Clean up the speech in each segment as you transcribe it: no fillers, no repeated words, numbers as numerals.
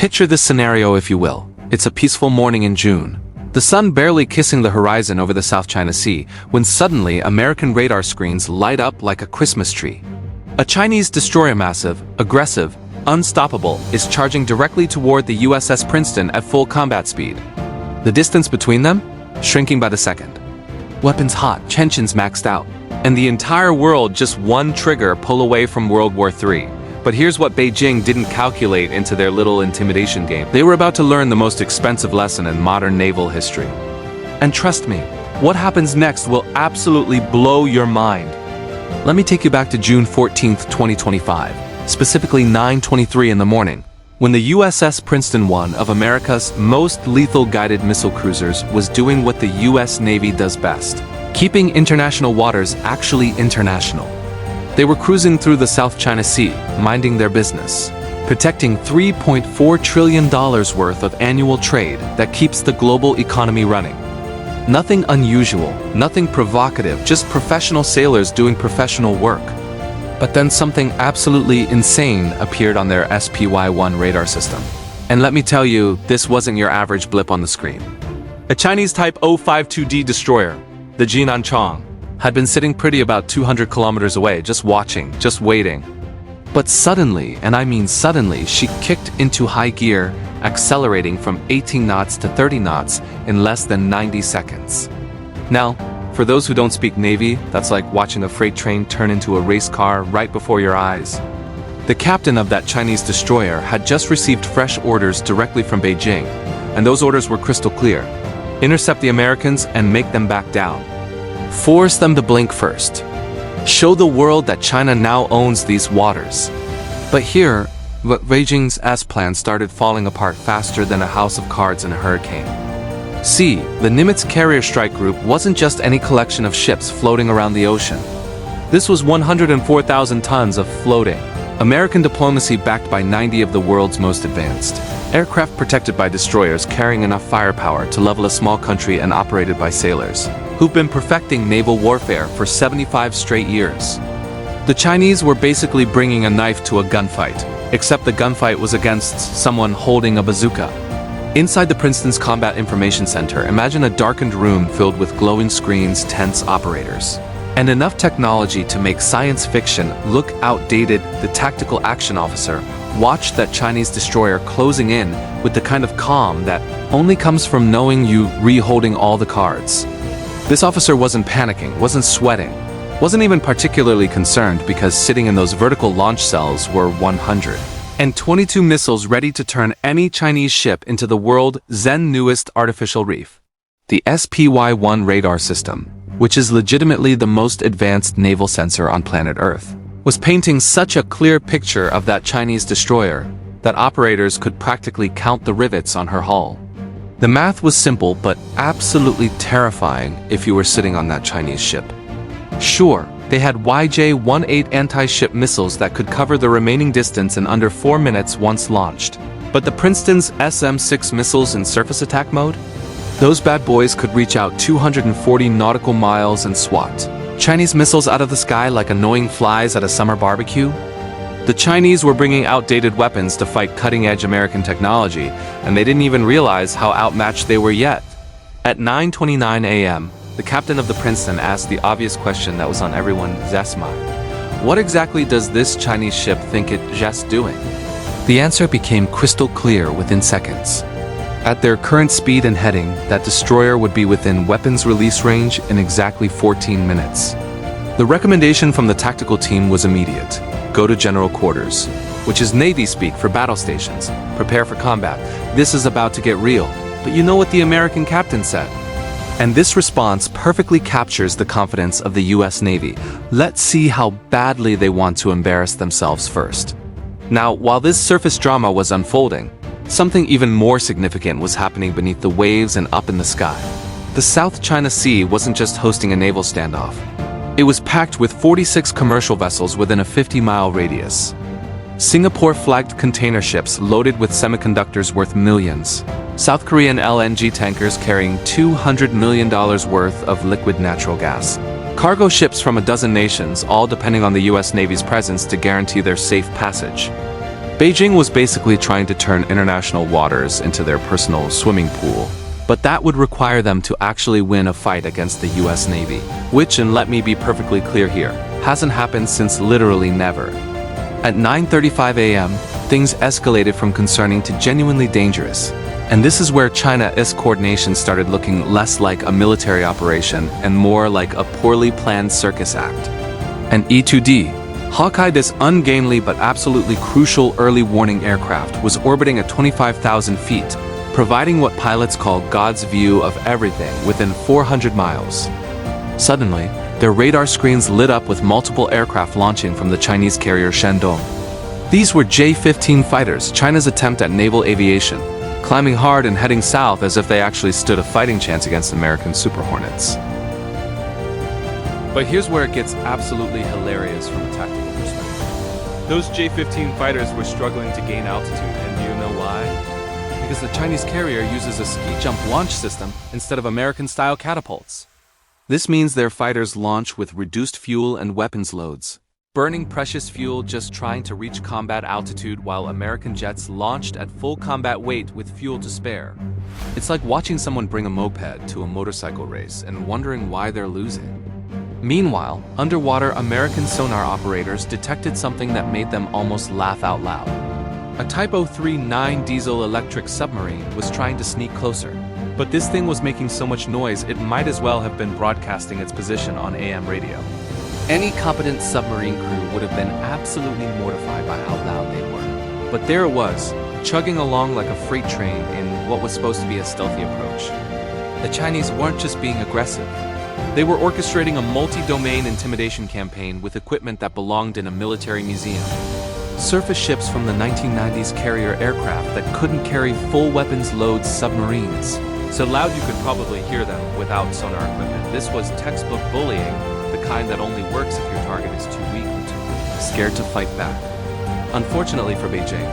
Picture this scenario if you will. It's a peaceful morning in June. The sun barely kissing the horizon over the South China Sea, when suddenly American radar screens light up like a Christmas tree. A Chinese destroyer, massive, aggressive, unstoppable, is charging directly toward the USS Princeton at full combat speed. The distance between them? Shrinking by the second. Weapons hot, tensions maxed out, and the entire world just one trigger pull away from World War III. But here's what Beijing didn't calculate into their little intimidation game. They were about to learn the most expensive lesson in modern naval history. And trust me, what happens next will absolutely blow your mind. Let me take you back to June 14th, 2025, specifically 9:23 in the morning, when the USS Princeton, one of America's most lethal guided missile cruisers, was doing what the US Navy does best, keeping international waters actually international. They were cruising through the South China Sea, minding their business, protecting $3.4 trillion worth of annual trade that keeps the global economy running. Nothing unusual, nothing provocative, just professional sailors doing professional work. But then something absolutely insane appeared on their SPY-1 radar system. And let me tell you, this wasn't your average blip on the screen. A Chinese Type 052D destroyer, the Jinan Chong, had been sitting pretty about 200 kilometers away, just watching, just waiting. But suddenly, and I mean suddenly, she kicked into high gear, accelerating from 18 knots to 30 knots in less than 90 seconds. Now, for those who don't speak Navy, that's like watching a freight train turn into a race car right before your eyes. The captain of that Chinese destroyer had just received fresh orders directly from Beijing, and those orders were crystal clear. Intercept the Americans and make them back down. Force them to blink first. Show the world that China now owns these waters. But here, Beijing's S-plan started falling apart faster than a house of cards in a hurricane. See, the Nimitz Strike Group wasn't just any collection of ships floating around the ocean. This was 104,000 tons of floating American diplomacy backed by 90 of the world's most advanced aircraft, protected by destroyers carrying enough firepower to level a small country, and operated by sailors who've been perfecting naval warfare for 75 straight years. The Chinese were basically bringing a knife to a gunfight, except the gunfight was against someone holding a bazooka. Inside the Princeton's Combat Information Center, imagine a darkened room filled with glowing screens, tense operators, and enough technology to make science fiction look outdated. The tactical action officer watched that Chinese destroyer closing in with the kind of calm that only comes from knowing you re-holding all the cards. This officer wasn't panicking, wasn't sweating, wasn't even particularly concerned, because sitting in those vertical launch cells were 122 missiles ready to turn any Chinese ship into the world's newest artificial reef. The SPY-1 radar system, which is legitimately the most advanced naval sensor on planet Earth, was painting such a clear picture of that Chinese destroyer that operators could practically count the rivets on her hull. The math was simple but absolutely terrifying if you were sitting on that Chinese ship. Sure, they had YJ-18 anti-ship missiles that could cover the remaining distance in under 4 minutes once launched. But the Princeton's SM-6 missiles in surface attack mode? Those bad boys could reach out 240 nautical miles and swat Chinese missiles out of the sky like annoying flies at a summer barbecue. The Chinese were bringing outdated weapons to fight cutting-edge American technology, and they didn't even realize how outmatched they were yet. At 9:29 a.m., the captain of the Princeton asked the obvious question that was on everyone's mind. What exactly does this Chinese ship think it's just doing? The answer became crystal clear within seconds. At their current speed and heading, that destroyer would be within weapons release range in exactly 14 minutes. The recommendation from the tactical team was immediate. Go to general quarters, which is Navy speak for battle stations. Prepare for combat. This is about to get real. But you know what the American captain said? And this response perfectly captures the confidence of the US Navy. Let's see how badly they want to embarrass themselves first. Now, while this surface drama was unfolding, something even more significant was happening beneath the waves and up in the sky. The South China Sea wasn't just hosting a naval standoff. It was packed with 46 commercial vessels within a 50-mile radius. Singapore-flagged container ships loaded with semiconductors worth millions. South Korean LNG tankers carrying $200 million worth of liquid natural gas. Cargo ships from a dozen nations, all depending on the US Navy's presence to guarantee their safe passage. Beijing was basically trying to turn international waters into their personal swimming pool. But that would require them to actually win a fight against the US Navy, which, and let me be perfectly clear here, hasn't happened since literally never. At 9:35 a.m., things escalated from concerning to genuinely dangerous. And this is where China's coordination started looking less like a military operation and more like a poorly planned circus act. And E-2D, Hawkeye, this ungainly but absolutely crucial early warning aircraft, was orbiting at 25,000 feet, providing what pilots call God's view of everything within 400 miles. Suddenly, their radar screens lit up with multiple aircraft launching from the Chinese carrier Shandong. These were J-15 fighters, China's attempt at naval aviation, climbing hard and heading south as if they actually stood a fighting chance against American Super Hornets. But here's where it gets absolutely hilarious from a tactical perspective. Those J-15 fighters were struggling to gain altitude, and do you know why? Because the Chinese carrier uses a ski-jump launch system instead of American-style catapults. This means their fighters launch with reduced fuel and weapons loads, burning precious fuel just trying to reach combat altitude, while American jets launched at full combat weight with fuel to spare. It's like watching someone bring a moped to a motorcycle race and wondering why they're losing. Meanwhile, underwater, American sonar operators detected something that made them almost laugh out loud. A Type 039 diesel-electric submarine was trying to sneak closer, but this thing was making so much noise it might as well have been broadcasting its position on AM radio. Any competent submarine crew would have been absolutely mortified by how loud they were. But there it was, chugging along like a freight train in what was supposed to be a stealthy approach. The Chinese weren't just being aggressive. They were orchestrating a multi-domain intimidation campaign with equipment that belonged in a military museum. Surface ships from the 1990s carrier aircraft that couldn't carry full weapons load submarines. So loud you could probably hear them without sonar equipment. This was textbook bullying, the kind that only works if your target is too weak or too scared to fight back. Unfortunately for Beijing,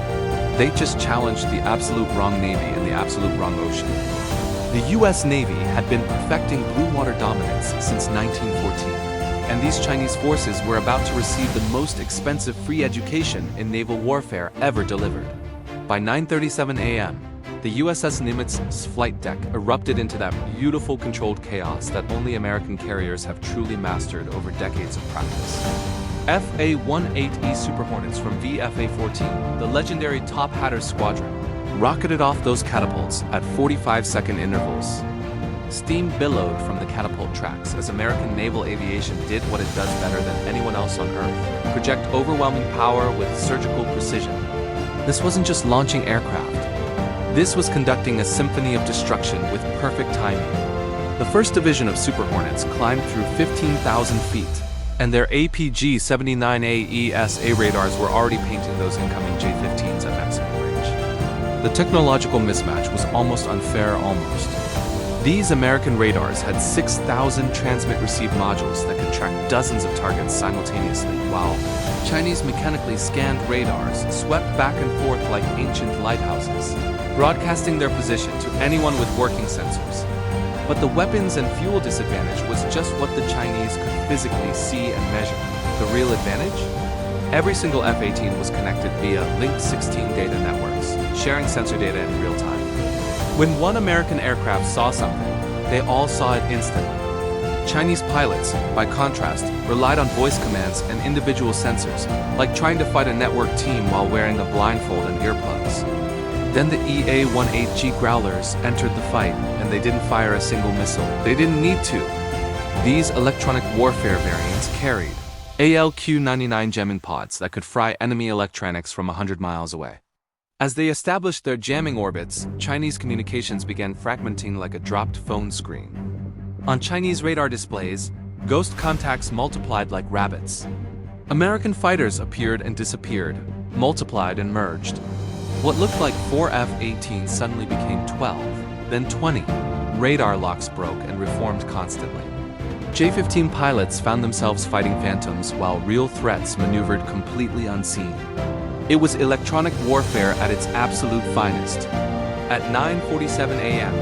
they just challenged the absolute wrong Navy in the absolute wrong ocean. The US Navy had been perfecting blue water dominance since 1914. And these Chinese forces were about to receive the most expensive free education in naval warfare ever delivered. By 9:37 a.m., the USS Nimitz flight deck erupted into that beautiful controlled chaos that only American carriers have truly mastered over decades of practice. FA-18E Super Hornets from VFA-14, the legendary Top Hatter Squadron, rocketed off those catapults at 45-second intervals. Steam billowed from the catapult tracks as American naval aviation did what it does better than anyone else on Earth: project overwhelming power with surgical precision. This wasn't just launching aircraft. This was conducting a symphony of destruction with perfect timing. The 1st Division of Super Hornets climbed through 15,000 feet, and their APG-79A ESA radars were already painting those incoming J-15s at maximum range. The technological mismatch was almost unfair. These American radars had 6,000 transmit-receive modules that could track dozens of targets simultaneously, while Chinese mechanically scanned radars swept back and forth like ancient lighthouses, broadcasting their position to anyone with working sensors. But the weapons and fuel disadvantage was just what the Chinese could physically see and measure. The real advantage? Every single F-18 was connected via linked 16 data networks, sharing sensor data in real time. When one American aircraft saw something, they all saw it instantly. Chinese pilots, by contrast, relied on voice commands and individual sensors, like trying to fight a network team while wearing a blindfold and earplugs. Then the EA-18G Growlers entered the fight, and they didn't fire a single missile. They didn't need to. These electronic warfare variants carried ALQ-99 jamming pods that could fry enemy electronics from 100 miles away. As they established their jamming orbits, Chinese communications began fragmenting like a dropped phone screen. On Chinese radar displays, ghost contacts multiplied like rabbits. American fighters appeared and disappeared, multiplied and merged. What looked like 4 F-18s suddenly became 12, then 20. Radar locks broke and reformed constantly. J-15 pilots found themselves fighting phantoms while real threats maneuvered completely unseen. It was electronic warfare at its absolute finest. At 9:47 a.m.,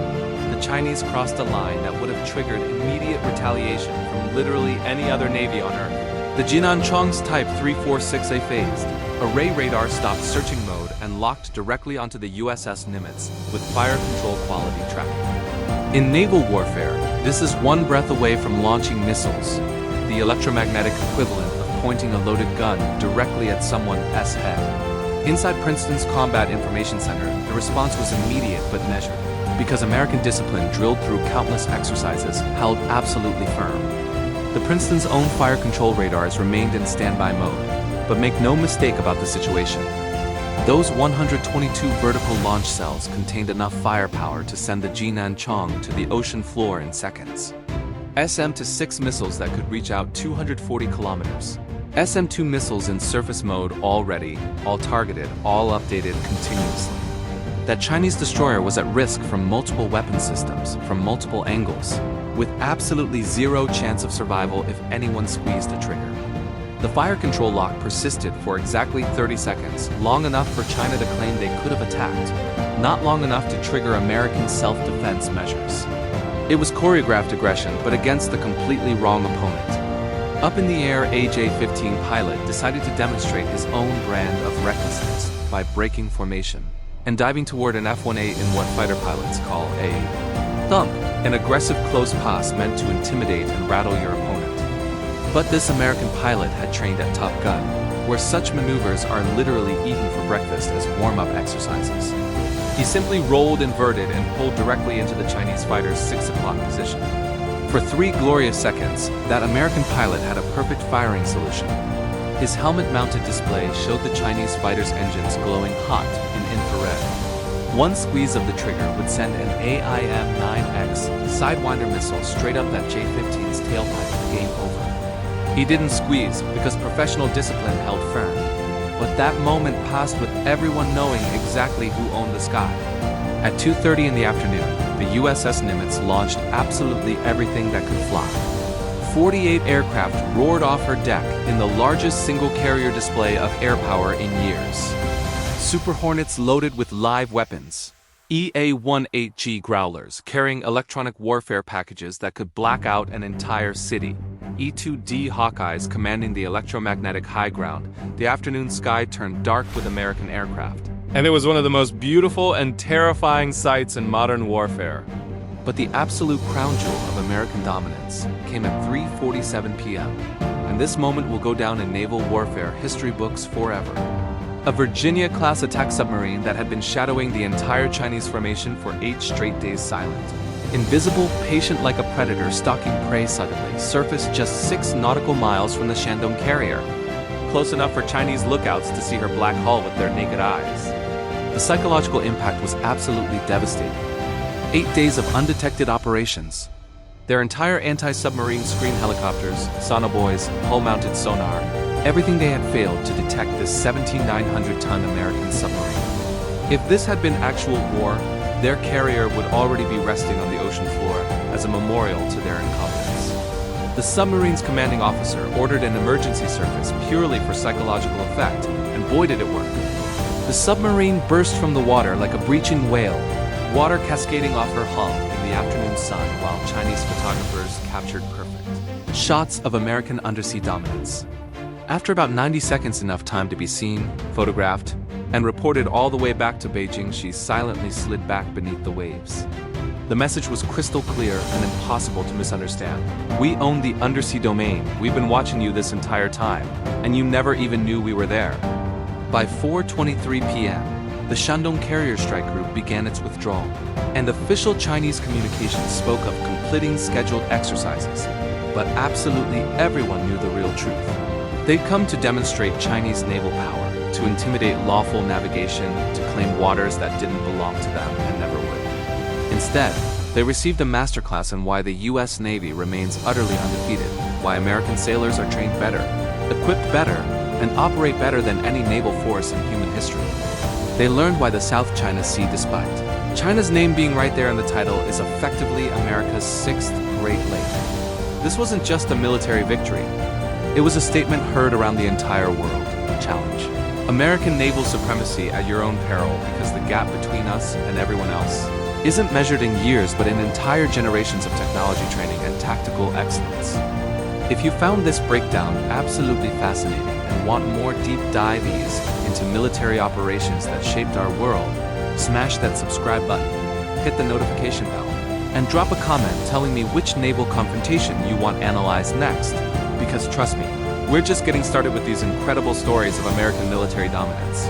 the Chinese crossed a line that would have triggered immediate retaliation from literally any other navy on Earth. The Jinan Chong's Type 346A phased, Array radar stopped searching mode and locked directly onto the USS Nimitz with fire control quality tracking. In naval warfare, this is one breath away from launching missiles, the electromagnetic equivalent of pointing a loaded gun directly at someone's head. Inside Princeton's Combat Information Center, the response was immediate but measured, because American discipline drilled through countless exercises held absolutely firm. The Princeton's own fire control radars remained in standby mode, but make no mistake about the situation. Those 122 vertical launch cells contained enough firepower to send the Jinan Chong to the ocean floor in seconds. SM-6 missiles that could reach out 240 kilometers. SM-2 missiles in surface mode, all ready, all targeted, all updated continuously. That Chinese destroyer was at risk from multiple weapon systems, from multiple angles, with absolutely zero chance of survival if anyone squeezed a trigger. The fire control lock persisted for exactly 30 seconds, long enough for China to claim they could have attacked, not long enough to trigger American self-defense measures. It was choreographed aggression, but against the completely wrong opponent. Up in the air, a J-15 pilot decided to demonstrate his own brand of recklessness by breaking formation and diving toward an F-18 in what fighter pilots call a thump, an aggressive close pass meant to intimidate and rattle your opponent. But this American pilot had trained at Top Gun, where such maneuvers are literally eaten for breakfast as warm-up exercises. He simply rolled inverted and pulled directly into the Chinese fighter's 6 o'clock position. For 3 glorious seconds, that American pilot had a perfect firing solution. His helmet-mounted display showed the Chinese fighter's engines glowing hot in infrared. One squeeze of the trigger would send an AIM-9X Sidewinder missile straight up that J-15's tailpipe. Game over. He didn't squeeze because professional discipline held firm. But that moment passed with everyone knowing exactly who owned the sky. At 2:30 in the afternoon, the USS Nimitz launched absolutely everything that could fly. 48 aircraft roared off her deck in the largest single carrier display of air power in years. Super Hornets loaded with live weapons. EA-18G Growlers carrying electronic warfare packages that could black out an entire city. E-2D Hawkeyes commanding the electromagnetic high ground. The afternoon sky turned dark with American aircraft. And it was one of the most beautiful and terrifying sights in modern warfare. But the absolute crown jewel of American dominance came at 3:47 p.m. And this moment will go down in naval warfare history books forever. A Virginia-class attack submarine that had been shadowing the entire Chinese formation for 8 straight days silent. Invisible, patient like a predator stalking prey suddenly surfaced just 6 nautical miles from the Shandong carrier. Close enough for Chinese lookouts to see her black hull with their naked eyes. The psychological impact was absolutely devastating. 8 days of undetected operations. Their entire anti-submarine screen helicopters, sonobuoys, hull-mounted sonar, everything they had failed to detect this 17,900-ton American submarine. If this had been actual war, their carrier would already be resting on the ocean floor as a memorial to their incompetence. The submarine's commanding officer ordered an emergency surface purely for psychological effect, and boy did it work. The submarine burst from the water like a breaching whale, water cascading off her hull in the afternoon sun while Chinese photographers captured perfect shots of American undersea dominance. After about 90 seconds, enough time to be seen, photographed, and reported all the way back to Beijing, she silently slid back beneath the waves. The message was crystal clear and impossible to misunderstand. We own the undersea domain. We've been watching you this entire time, and you never even knew we were there. By 4:23 p.m., the Shandong Carrier Strike Group began its withdrawal, and official Chinese communications spoke of completing scheduled exercises. But absolutely everyone knew the real truth. They'd come to demonstrate Chinese naval power, to intimidate lawful navigation, to claim waters that didn't belong to them and never would. Instead, they received a masterclass on why the U.S. Navy remains utterly undefeated, why American sailors are trained better, equipped better, and operate better than any naval force in human history. They learned why the South China Sea, despite China's name being right there in the title, is effectively America's 6th Great Lake. This wasn't just a military victory. It was a statement heard around the entire world. Challenge American naval supremacy at your own peril, because the gap between us and everyone else isn't measured in years but in entire generations of technology training and tactical excellence. If you found this breakdown absolutely fascinating and want more deep dives into military operations that shaped our world, smash that subscribe button, hit the notification bell, and drop a comment telling me which naval confrontation you want analyzed next. Because trust me, we're just getting started with these incredible stories of American military dominance.